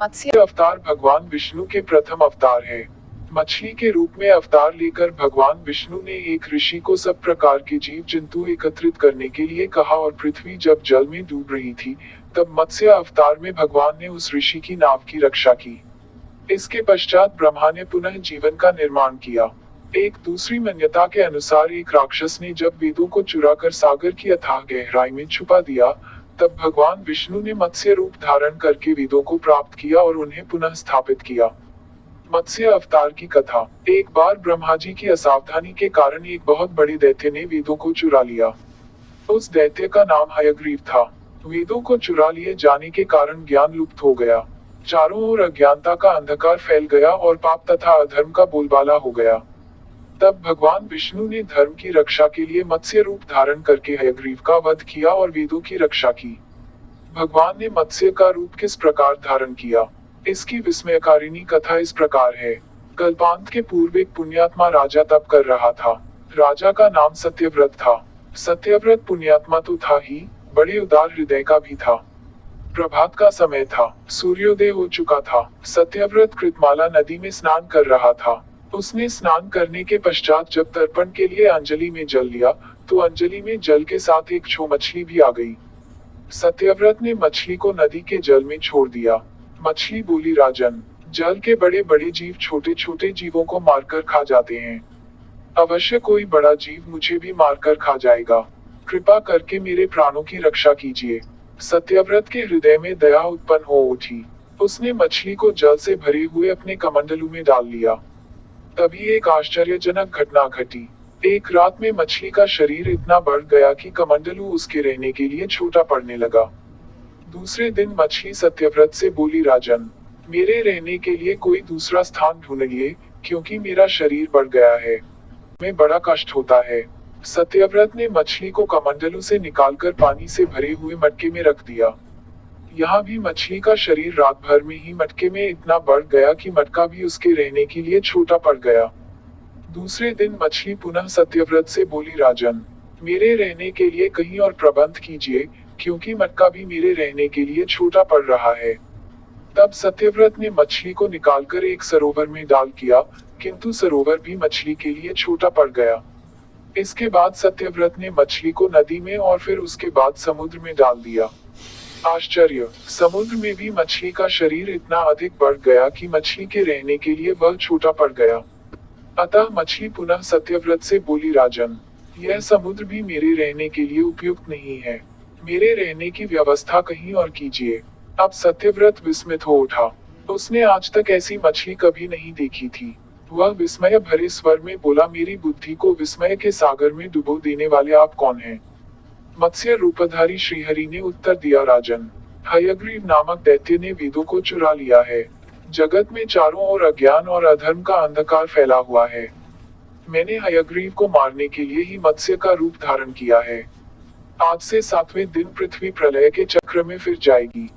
मत्स्य अवतार भगवान विष्णु के प्रथम अवतार है। मछली के रूप में अवतार लेकर भगवान विष्णु ने एक ऋषि को सब प्रकार के जीव जंतु एकत्रित करने के लिए कहा और पृथ्वी जब जल में डूब रही थी, तब मत्स्य अवतार में भगवान ने उस ऋषि की नाव की रक्षा की। इसके पश्चात ब्रह्मा ने पुनः जीवन का निर्माण किया। एक दूसरी मान्यता के अनुसार एक राक्षस ने जब वेदों को चुराकर सागर की अथाह गहराई में छुपा दिया, तब भगवान विष्णु ने मत्स्य रूप धारण करके वेदों को प्राप्त किया और उन्हें पुनः स्थापित किया। मत्स्य अवतार की कथा। एक बार ब्रह्मा जी की असावधानी के कारण एक बहुत बड़े दैत्य ने वेदों को चुरा लिया। उस दैत्य का नाम हयग्रीव था। वेदों को चुरा लिए जाने के कारण ज्ञान लुप्त हो गया। चारों ओर अज्ञानता का अंधकार फैल गया और पाप तथा अधर्म का बोलबाला हो गया। तब भगवान विष्णु ने धर्म की रक्षा के लिए मत्स्य रूप धारण करके हयग्रीव का वध किया और वेदों की रक्षा की। भगवान ने मत्स्य का रूप किस प्रकार धारण किया, इसकी विस्मयकारिणी कथा इस प्रकार है। कल्पांत के पूर्व एक पुण्यात्मा राजा तप कर रहा था। राजा का नाम सत्यव्रत था। सत्यव्रत पुण्यात्मा तो था ही, बड़े उदार हृदय का भी था। प्रभात का समय था, सूर्योदय हो चुका था। सत्यव्रत कृतमाला नदी में स्नान कर रहा था। उसने स्नान करने के पश्चात जब तर्पण के लिए अंजलि में जल लिया, तो अंजलि में जल के साथ एक छो मछली भी आ गई। सत्यव्रत ने मछली को नदी के जल में छोड़ दिया। मछली बोली, राजन, जल के बड़े बड़े जीव छोटे छोटे जीवों को मारकर खा जाते हैं। अवश्य कोई बड़ा जीव मुझे भी मारकर खा जाएगा। कृपा करके मेरे प्राणों की रक्षा कीजिए। सत्यव्रत के हृदय में दया उत्पन्न हो उठी। उसने मछली को जल से भरे हुए अपने कमंडलू में डाल लिया। तभी एक आश्चर्यजनक घटना घटी। एक रात में मछली का शरीर इतना बढ़ गया कि कमंडलू उसके रहने के लिए छोटा पड़ने लगा। दूसरे दिन मछली सत्यव्रत से बोली, राजन, मेरे रहने के लिए कोई दूसरा स्थान ढूंढिए, क्योंकि मेरा शरीर बढ़ गया है। में बड़ा कष्ट होता है। सत्यव्रत ने मछली को कमंडलू से निकालकर पानी से भरे हुए मटके में रख दिया। यहाँ भी मछली का शरीर रात भर में ही मटके में इतना बढ़ गया कि मटका भी उसके रहने के लिए छोटा पड़ गया। दूसरे दिन मछली पुनः सत्यव्रत से बोली, राजन, मेरे रहने के लिए कहीं और प्रबंध कीजिए, क्योंकि मटका भी मेरे रहने के लिए छोटा पड़ रहा है। तब सत्यव्रत ने मछली को निकालकर एक सरोवर में डाल किया, किंतु सरोवर भी मछली के लिए छोटा पड़ गया। इसके बाद सत्यव्रत ने मछली को नदी में और फिर उसके बाद समुद्र में डाल दिया। आश्चर्य! समुद्र में भी मछली का शरीर इतना अधिक बढ़ गया कि मछली के रहने के लिए वह छोटा पड़ गया। अतः मछली पुनः सत्यव्रत से बोली, राजन, यह समुद्र भी मेरे रहने के लिए उपयुक्त नहीं है। मेरे रहने की व्यवस्था कहीं और कीजिए। अब सत्यव्रत विस्मित हो उठा। उसने आज तक ऐसी मछली कभी नहीं देखी थी। वह विस्मय भरे स्वर में बोला, मेरी बुद्धि को विस्मय के सागर में डुबो देने वाले आप कौन हैं? मत्स्य रूपधारी श्रीहरि ने उत्तर दिया, राजन, हयग्रीव नामक दैत्य ने वेदों को चुरा लिया है। जगत में चारों ओर अज्ञान और अधर्म का अंधकार फैला हुआ है। मैंने हयग्रीव को मारने के लिए ही मत्स्य का रूप धारण किया है। आज से 7वें दिन पृथ्वी प्रलय के चक्र में फिर जाएगी।